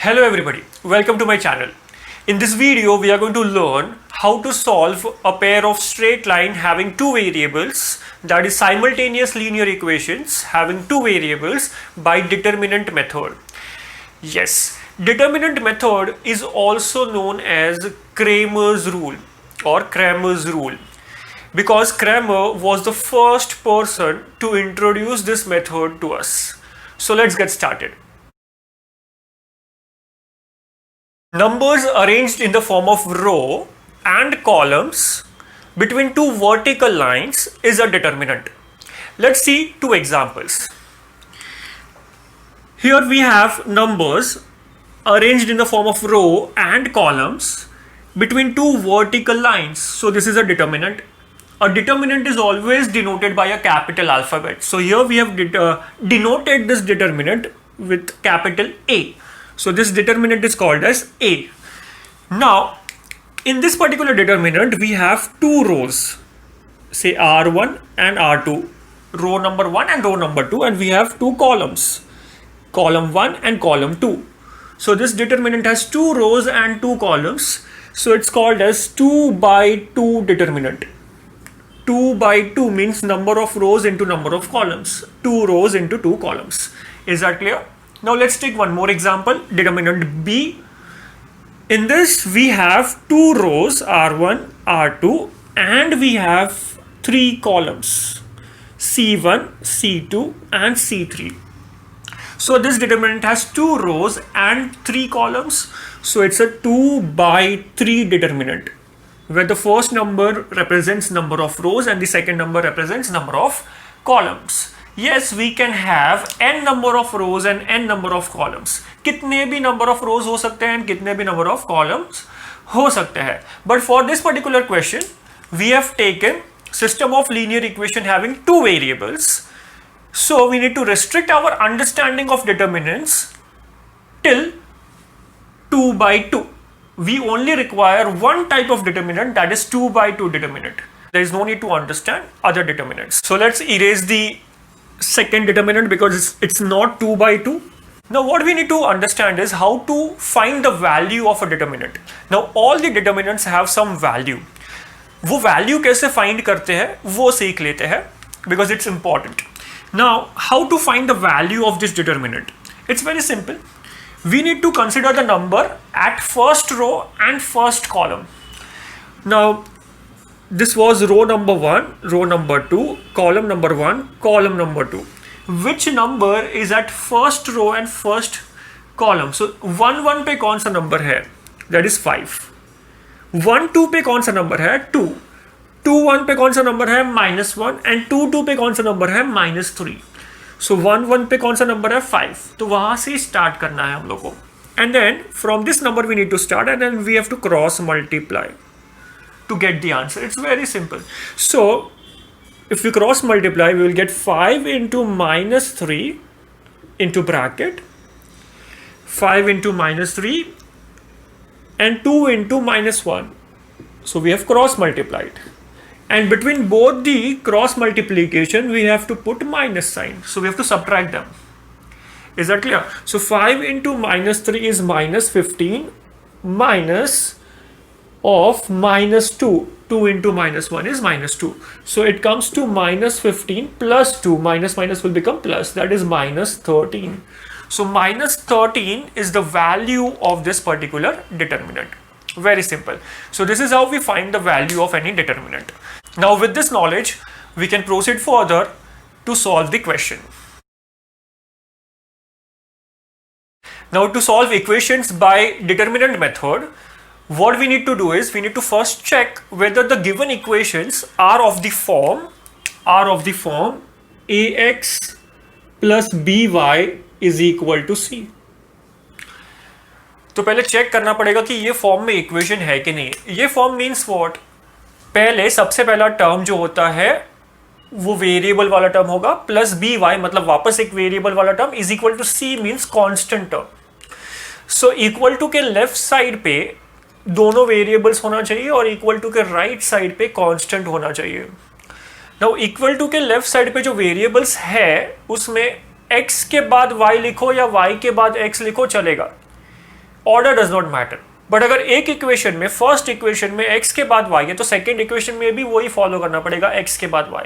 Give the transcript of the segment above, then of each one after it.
Hello everybody, welcome to my channel. In this video we are going to learn how to solve a pair of straight line having two variables, that is simultaneous linear equations having two variables by determinant method. Yes, determinant method is also known as Cramer's rule or Cramer's rule, because Cramer was the first person to introduce this method to us. So let's get started. Numbers arranged in the form of row and columns between two vertical lines is a determinant. Let's see two examples. Here we have numbers arranged in the form of row and columns between two vertical lines. So this is a determinant. A determinant is always denoted by a capital alphabet. So here we have denoted this determinant with capital A. So this determinant is called as A. Now, in this particular determinant, we have two rows, say R1 and R2, row number 1 and row number 2, and we have two columns, column 1 and column 2. So this determinant has two rows and two columns. So it's called as 2 by 2 determinant. 2 by 2 means number of rows into number of columns. 2 rows into 2 columns. Is that clear? Now let's take one more example, determinant B. In this we have two rows R1, R2, and we have three columns C1, C2 and C3. So this determinant has two rows and three columns. So it's a 2 by 3 determinant, where the first number represents number of rows and the second number represents number of columns. Yes, we can have n number of rows and n number of columns. कितने भी number of rows हो सकते हैं, कितने भी number of columns हो सकते हैं. But for this particular question, we have taken system of linear equation having two variables. So we need to restrict our understanding of determinants till 2 by 2. We only require one type of determinant, that is 2 by 2 determinant. There is no need to understand other determinants. So let's erase the second determinant because it's not 2 by 2. Now what we need to understand is how to find the value of a determinant. Now all the determinants have some value. वो value कैसे find करते हैं वो सीख लेते हैं because it's important. Now how to find the value of this determinant? It's very simple. We need to consider the number at first row and first column. Now this was row number 1, row number 2, column number 1, column number 2. Which number is at first row and first column? So 1 1 पे कौन सा number है? That is 5. 1 2 पे कौन सा number है? 2. 2 1 पे कौन सा number है? -1. And 2 2 पे कौन सा number है? -3. So 1 1 पे कौन सा number है? 5. तो वहाँ से start करना है हम लोग को. And then from this number we need to start, and then we have to cross multiply to get the answer. It's very simple. So if we cross multiply, we will get 5 into -3 into bracket, 5 into -3 and 2 into -1. So we have cross multiplied, and between both the cross multiplication we have to put minus sign. So we have to subtract them. Is that clear? So 5 into -3 is -15 minus of -2. 2 into -1 is -2. So it comes to -15 plus 2. Minus minus will become plus. That is -13. So -13 is the value of this particular determinant. Very simple. So this is how we find the value of any determinant. Now with this knowledge, we can proceed further to solve the question. Now to solve equations by determinant method, what we need to do is we need to first check whether the given equations are of the form ax plus by is equal to c. तो पहले check करना पड़ेगा कि ये form में equation है कि नहीं. ये फॉर्म मीन्स व्हाट? पहले सबसे पहला टर्म जो होता है वो वेरिएबल वाला टर्म होगा, प्लस बी वाई मतलब वापस एक वेरिएबल वाला term, is equal to C means constant term. So equal to के लेफ्ट साइड पे दोनों वेरिएबल्स होना चाहिए और इक्वल टू के राइट साइड पे कांस्टेंट होना चाहिए. नाउ इक्वल टू के लेफ्ट साइड पे जो वेरिएबल्स है उसमें x के बाद y लिखो या y के बाद x लिखो चलेगा, order does not matter. But अगर एक इक्वेशन में, फर्स्ट इक्वेशन में x के बाद y है, तो सेकेंड इक्वेशन में भी वही फॉलो करना पड़ेगा, x के बाद y।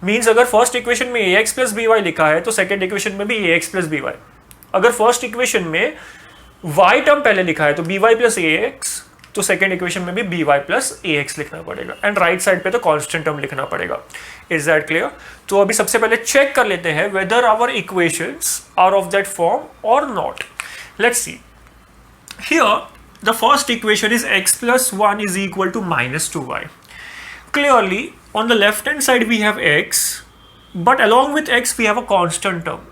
मीन्स अगर फर्स्ट इक्वेशन में ax प्लस by लिखा है तो सेकेंड इक्वेशन में भी ax प्लस by। अगर फर्स्ट इक्वेशन में y टर्म पहले लिखा है तो by प्लस ax, तो सेकेंड इक्वेशन में भी by प्लस ax लिखना पड़ेगा, एंड राइट साइड पे तो कांस्टेंट टर्म लिखना पड़ेगा। Is that clear? तो अभी सबसे पहले चेक कर लेते हैं whether our equations are of that form और not. Let's see here, the first equation is x plus 1 is equal to minus 2y. Clearly on the left hand side we have x, but along with x we have a constant term,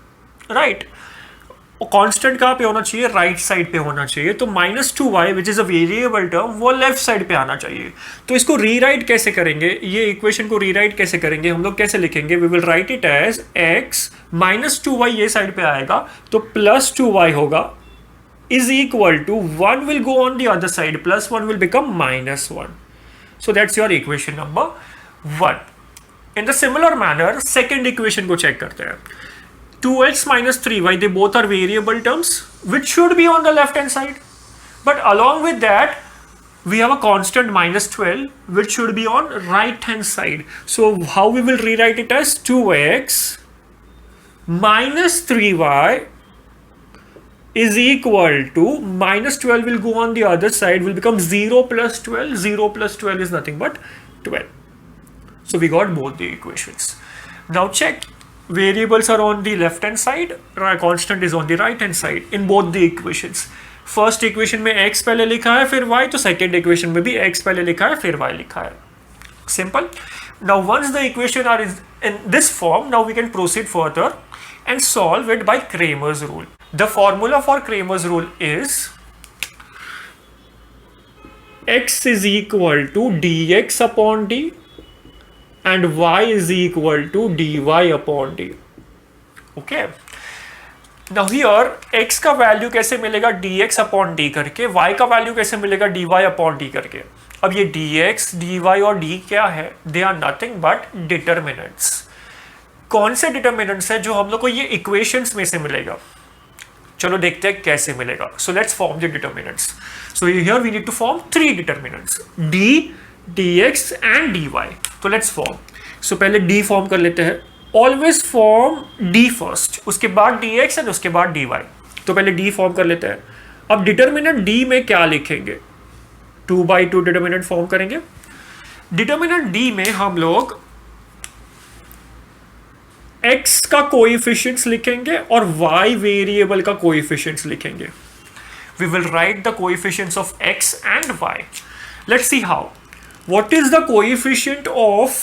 right? Constant कहाँ पे होना चाहिए? Right side पे होना चाहिए। तो -2y which is a variable term वो left side पे आना चाहिए। तो इसको रीराइट कैसे करेंगे? ये इक्वेशन को रीराइट कैसे करेंगे? हम लोग कैसे लिखेंगे? We will write it as x -2y ये साइड पे आएगा तो +2y होगा, is equal to 1 will go on the other side, +1 will become -1. So that's your equation number 1. In the similar manner, second equation को check करते हैं। 2x minus 3y, they both are variable terms which should be on the left hand side, but along with that we have a constant -12 which should be on right hand side. So how we will rewrite it? As 2x minus 3y is equal to -12 will go on the other side, will become 0 plus 12. 0 plus 12 is nothing but 12. So we got both the equations. Now check, variables are on the left hand side, constant is on the right hand side in both the equations. First equation में x पहले लिखा है फिर y, तो second equation में भी x पहले लिखा है फिर y लिखा है. Simple. Now once the equation are in this form, now we can proceed further and solve it by Cramer's rule. The formula for Cramer's rule is x is equal to dx upon d and y is equal to dy upon d. Okay. Now here x का value कैसे मिलेगा? dx upon d करके. y का value कैसे मिलेगा? dy upon d करके. अब ये dx, dy और d क्या है? They are nothing but determinants. कौन से डिटर्मिनेंट्स है जो हम लोग को ये इक्वेशंस में से मिलेगा? चलो देखते हैं कैसे मिलेगा. So let's form the determinants. So here we need to form three determinants: d, dx and dy. तो let's form. So पहले d फॉर्म कर लेते हैं. Always form d first, उसके बाद dx and उसके बाद dy. तो पहले d फॉर्म कर लेते हैं. अब डिटर्मिनेंट d में क्या लिखेंगे? 2/2 डिटर्मिनेंट फॉर्म करेंगे. डिटर्मिनेंट d में हम लोग x का कोएफिशिएंट्स लिखेंगे और y वेरिएबल का कोएफिशिएंट्स लिखेंगे. We will write the coefficients of x and y. Let's see how. What is the coefficient of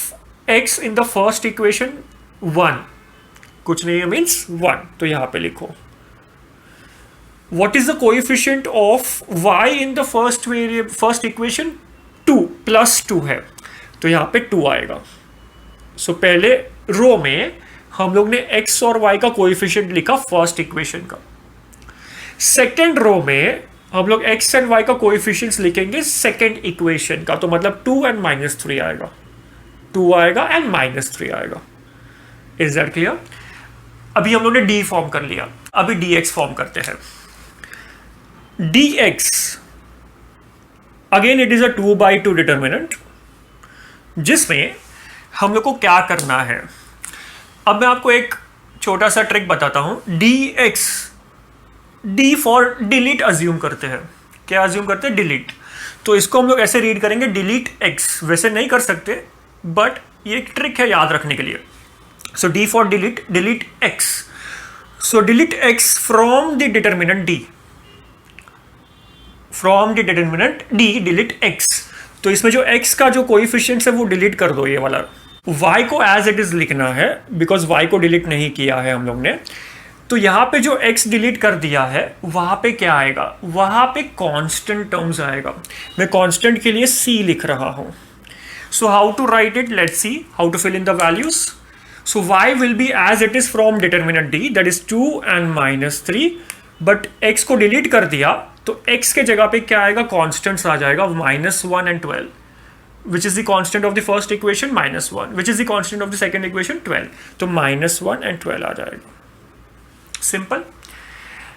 x in the first equation? 1. कुछ नहीं है, means 1. तो यहाँ पे लिखो. What is the coefficient of y in the first equation? 2. +2 है. तो यहाँ पे 2 आएगा. So पहले रो में हम लोग ने x और y का कोएफिशिएंट लिखा फर्स्ट इक्वेशन का. सेकेंड रो में हम लोग x एंड y का कोएफिशिएंट्स लिखेंगे सेकेंड इक्वेशन का. तो मतलब 2 and -3 आएगा. 2 आएगा एंड -3 आएगा. Is that clear? अभी हम लोग ने d फॉर्म कर लिया. अभी dx फॉर्म करते हैं. dx again it is a 2/2 determinant जिसमें हम लोग को क्या करना है. अब मैं आपको एक छोटा सा ट्रिक बताता हूं. dx, d for delete assume करते हैं. क्या अज्यूम करते हैं? डिलीट. तो इसको हम लोग ऐसे रीड करेंगे डिलीट x. वैसे नहीं कर सकते बट ये एक ट्रिक है याद रखने के लिए. सो d for delete, delete x. So delete x from the determinant d. From the determinant d delete x. तो इसमें जो x का जो कोएफिशिएंट्स है वो डिलीट कर दो. ये वाला y को एज इट इज लिखना है बिकॉज y को डिलीट नहीं किया है हम लोग ने. तो यहाँ पे जो x डिलीट कर दिया है वहां पे क्या आएगा? वहां पे कांस्टेंट टर्म्स आएगा. मैं कांस्टेंट के लिए c लिख रहा हूं. So how to write it? Let's see how to fill in the values. So y will be as it is from determinant d, that is 2 and -3. But x को delete कर दिया तो x के जगह पे क्या आएगा? कॉन्स्टेंट्स आ जाएगा. -1 and 12. Which is the constant of the first equation? -1. Which is the constant of the second equation? 12. तो -1 and 12 आ जाएगा. Simple.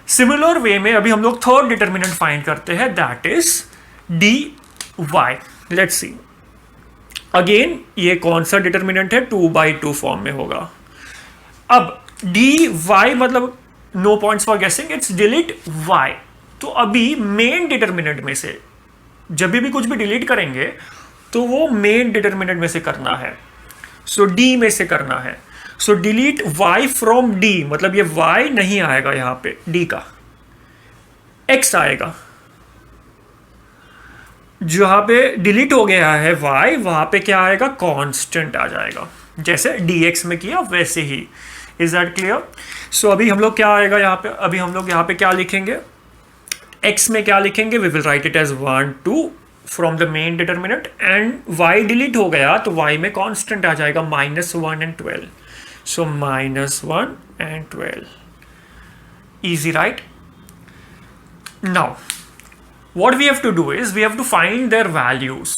सिमिलर वे में अभी हम लोग थर्ड डिटर्मिनेंट फाइंड करते हैं, that is D Y. Let's see again ये कौन सा डिटर्मिनेंट है, 2/2 फॉर्म में होगा. अब डी वाई मतलब no points for guessing, it's delete Y. तो अभी मेन डिटर्मिनेंट में से जब भी कुछ भी डिलीट करेंगे तो वो मेन डिटर्मिनेंट में से करना है. सो डी में से करना है. सो डिलीट y फ्रॉम d, मतलब ये y नहीं आएगा यहां पे d का, x आएगा. जहां पे डिलीट हो गया है y वहां पे क्या आएगा, कांस्टेंट आ जाएगा, जैसे dx में किया वैसे ही. Is that clear? सो अभी हम लोग क्या आएगा यहाँ पे, अभी हम लोग यहाँ पे क्या लिखेंगे, x में क्या लिखेंगे, we will write it as 1 2 from the main determinant, and y delete हो गया तो y में कांस्टेंट आ जाएगा -1 and 12. So -1 and 12. Easy, right? Now, what we have to do is we have to find their values.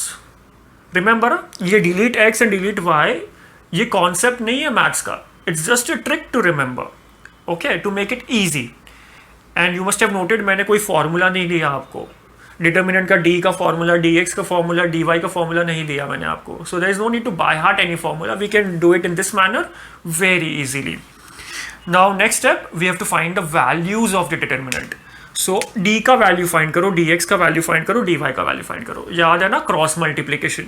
Remember, ये delete x and delete y, ये concept नहीं है maths का. It's just a trick to remember. Okay, to make it easy. And you must have noted मैंने कोई formula नहीं लिया आपको. डिटर्मिनेंट का d का फॉर्मूला, dx का फॉर्मूला, dy का फॉर्मूला नहीं दिया मैंने आपको. So there is no need to by heart any formula, we can do it in this manner very easily. Now next step, we have to find the values of the determinant. So d का value find करो, dx का value find करो, dy का value find करो. याद है ना, cross multiplication.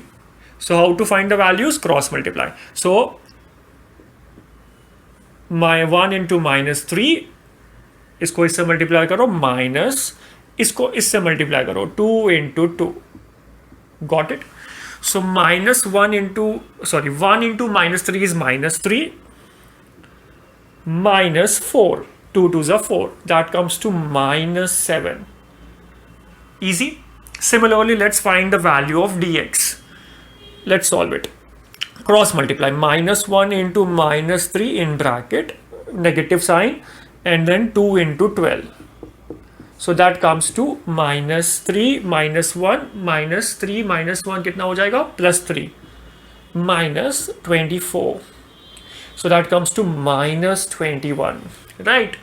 So how to find the values, cross multiply. So my 1 into -3, इसको इससे मल्टीप्लाई करो, माइनस इसको इससे मल्टीप्लाई करो, 2 into 2. Got it? So -1 into -3 is -3 -4, 2 2s are 4, that comes to -7. Easy. Similarly, let's find the value of dx. Let's solve it. Cross multiply, -1 into -3 in bracket, negative sign, and then 2 into 12. So that comes to -3 -1 -3 -1 कितना हो जाएगा, +3 -24. So that comes to -21. Right?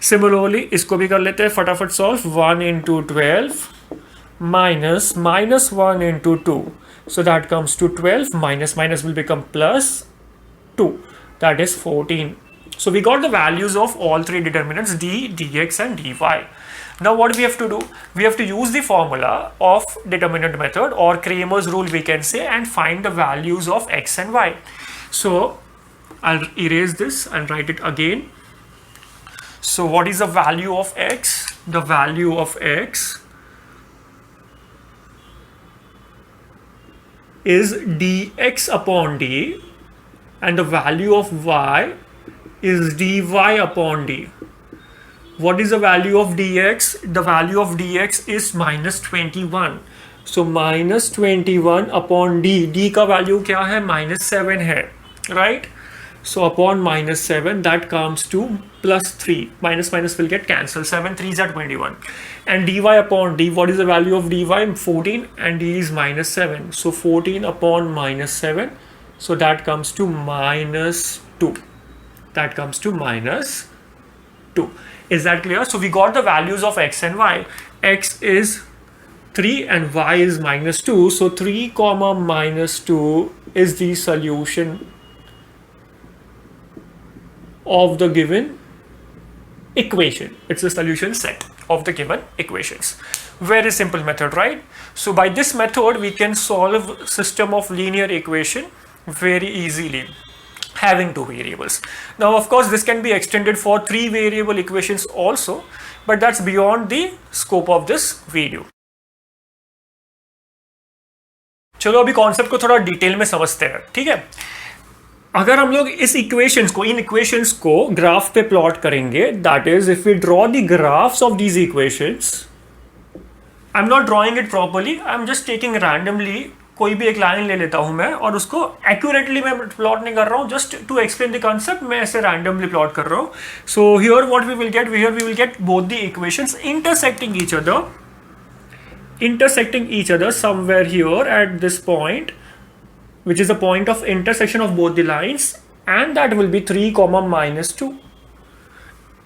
Similarly इसको भी कर लेते हैं फटाफट solve. 1 into 12 minus -1 into 2. So that comes to 12, minus will become +2. That is 14. So we got the values of all three determinants, d, dx and dy. Now what we have to do, we have to use the formula of determinant method, or Cramer's rule we can say, and find the values of x and y. So I'll erase this and write it again. So what is the value of x? The value of x is dx upon d, and the value of y is dy upon d. What is the value of dx? The value of dx is -21. So -21 upon d. d का value क्या है? -7 है, right? So upon -7, that comes to +3. Minus will get cancelled. 7 3s are 21. And dy upon d. What is the value of dy? 14, and d is -7. So 14 upon -7. So that comes to -2. That comes to -2. Is that clear? So we got the values of x and y. X is 3 and y is -2. So 3, -2 is the solution of the given equation. It's the solution set of the given equations. Very simple method, right? So by this method we can solve system of linear equation very easily, having two variables. Now of course this can be extended for 3 variable equations also, but that's beyond the scope of this video. चलो अभी concept को थोड़ा detail में समझते हैं, ठीक है? अगर हम लोग इस इक्वेशंस को, इन इक्वेशंस को ग्राफ पे प्लॉट करेंगे, that is if we draw the graphs of these equations, I am not drawing it properly, I am just taking randomly, कोई भी एक लाइन ले लेता हूं मैं और उसको एक्यूरेटली मैं प्लॉट नहीं कर रहा हूं, just to explain the concept मैं ऐसे रैंडमली प्लॉट कर रहा हूं. So here what we will get, here we will get both the equations intersecting each other somewhere here at this point, which is the point of intersection of both the lines, and that will be 3, -2.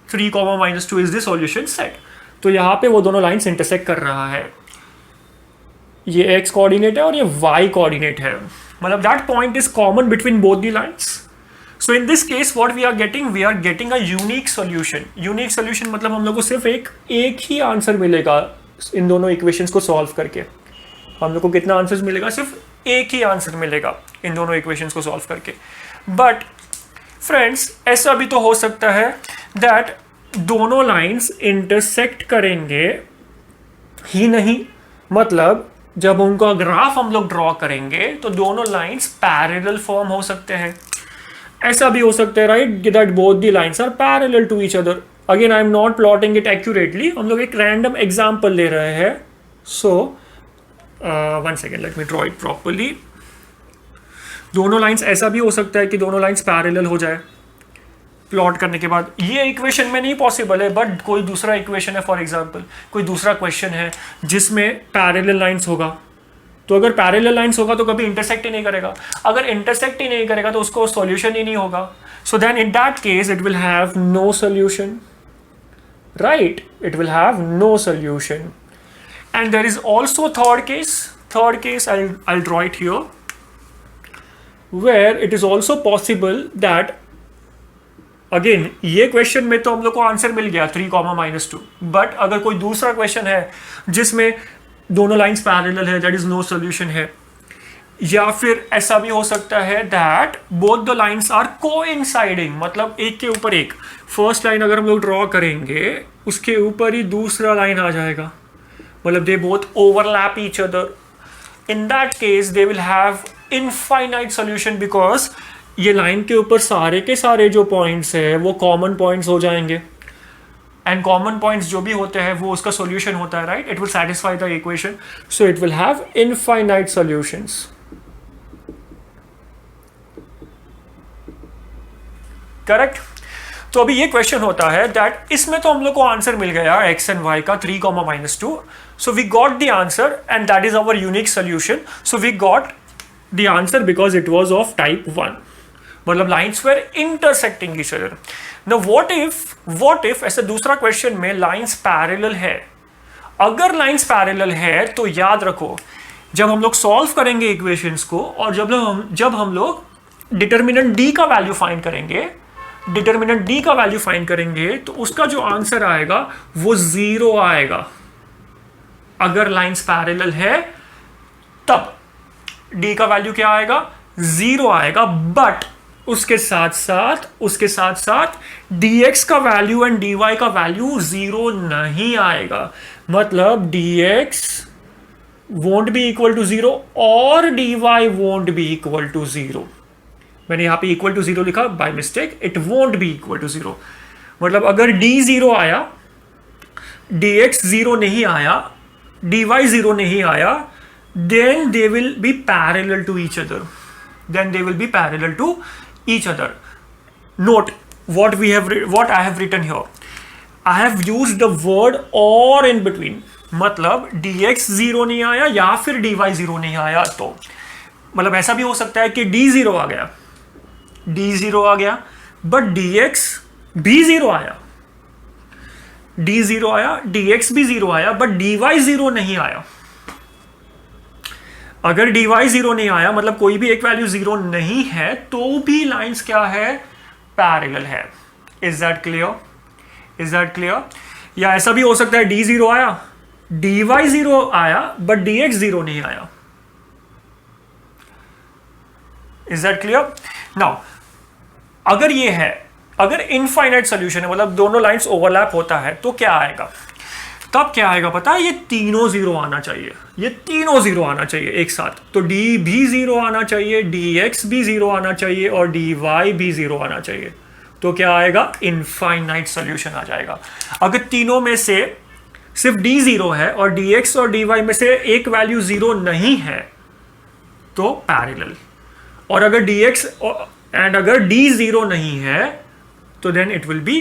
3 comma minus 2 is the solution set. तो यहाँ पे वो दोनों lines intersect कर रहा है, ये x coordinate है और ये y कोऑर्डिनेट है, मतलब that point is common between both the lines. So in this case what we are getting a unique solution. Unique solution मतलब हम लोग को सिर्फ एक ही आंसर मिलेगा इन दोनों इक्वेशंस को सॉल्व करके। हम लोग को कितना आंसर मिलेगा? सिर्फ एक ही आंसर मिलेगा इन दोनों इक्वेशंस को सॉल्व करके। बट फ्रेंड्स ऐसा भी तो हो सकता है दैट दोनों लाइंस इंटरसेक्ट करेंगे ही नहीं, मतलब जब उनका ग्राफ हम लोग ड्रॉ करेंगे तो दोनों लाइंस पैरेलल फॉर्म हो सकते हैं। ऐसा भी हो सकता है right that both the lines are parallel to each other. Again I am not plotting it accurately, हम लोग एक रैंडम एग्जांपल ले रहे हैं। So one second, let me draw it properly. दोनों लाइंस, ऐसा भी हो सकता है कि दोनों लाइंस पैरेलल हो जाए प्लॉट करने के बाद। ये इक्वेशन में नहीं पॉसिबल है, बट कोई दूसरा इक्वेशन है, फॉर एग्जांपल कोई दूसरा क्वेश्चन है जिसमें पैरेलल लाइंस होगा, तो अगर पैरेलल लाइंस होगा तो कभी इंटरसेक्ट ही नहीं करेगा। अगर इंटरसेक्ट ही नहीं करेगा तो उसको सॉल्यूशन ही नहीं होगा। So then in that case it will have no solution, right? It will have no solution. And there is also third case I'll draw it here, where it is also possible that again ये question में तो हम लोग को answer मिल गया 3 comma minus 2, but अगर कोई दूसरा क्वेश्चन है जिसमें दोनों लाइंस पैरेलल है, दैट इज नो सॉल्यूशन है। या फिर ऐसा भी हो सकता है that both the lines are coinciding, मतलब एक के ऊपर एक, फर्स्ट लाइन अगर हम लोग ड्रॉ करेंगे उसके ऊपर ही दूसरा लाइन आ जाएगा, मतलब they both overlap each other. In that case they will have infinite solution, because ये लाइन के ऊपर सारे के सारे जो पॉइंट्स है वो कॉमन पॉइंट्स हो जाएंगे, एंड कॉमन पॉइंट्स जो भी होते हैं वो उसका सॉल्यूशन होता है, right? It will satisfy the equation, so it will have infinite solutions. Correct? तो अभी ये क्वेश्चन होता है दैट इसमें तो हम लोग को आंसर मिल गया x एंड y का 3 comma minus 2, so we got the answer and that is our unique solution. So we got the answer because it was of type 1, मतलब lines were intersecting each other. Now what if ऐसा दूसरा question में lines parallel है। अगर lines parallel है तो याद रखो जब हम लोग सॉल्व करेंगे इक्वेशंस को और जब हम लोग डिटर्मिनेंट डी का वैल्यू फाइंड करेंगे तो उसका जो आंसर आएगा वो 0 आएगा। अगर लाइंस पैरेलल है तब डी का वैल्यू क्या आएगा? 0 आएगा। बट उसके साथ साथ dx का वैल्यू एंड dy का वैल्यू 0 नहीं आएगा, मतलब dx won't be equal to 0 और dy won't be equal to 0। मैंने यहां पे equal to 0 लिखा by mistake, it won't be equal to 0। मतलब अगर d 0 आया, dx 0 नहीं आया, dy 0 नहीं आया, then they will be parallel to each other. Note what I have written here. I have used the word or in between, मतलब dx 0 नहीं आया या फिर dy 0 नहीं आया, तो मतलब ऐसा भी हो सकता है कि d 0 आ गया बट dx भी 0 आया, dx भी 0 आया बट dy 0 नहीं आया। अगर dy 0 नहीं आया मतलब कोई भी एक वैल्यू 0 नहीं है तो भी लाइंस क्या है? पैरेलल है। Is that clear? या ऐसा भी हो सकता है d 0 आया, dy 0 आया बट dx 0 नहीं आया। Is that clear? नाउ अगर ये है, अगर इनफाइनाइट सॉल्यूशन है, मतलब दोनों लाइंस ओवरलैप होता है, तो क्या आएगा? तब क्या आएगा पता है? ये तीनों 0 आना चाहिए, एक साथ। तो d भी 0 आना चाहिए, dx भी 0 आना चाहिए और dy भी 0 आना चाहिए। तो क्या आएगा? इनफाइनाइट सॉल्यूशन आ जाएगा। अगर तीनों में से सिर्फ d 0 है और dx और dy में से एक वैल्यू 0 नहीं है तो पैरेलल, और अगर dx एंड अगर d 0 नहीं है तो then it will be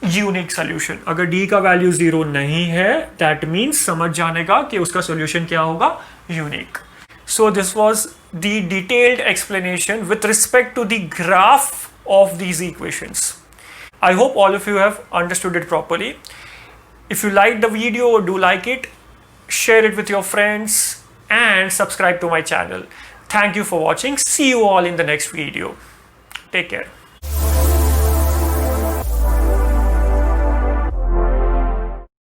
unique solution. अगर d का वैल्यू 0 नहीं है दैट मीन्स समझ जाने का कि उसका सॉल्यूशन क्या होगा? Unique. So this was the detailed explanation with respect to the graph of these equations. I hope all of you have understood it properly. If you liked the video, do like it, share it with your friends, and subscribe to my channel. Thank you for watching. See you all in the next video. Take care.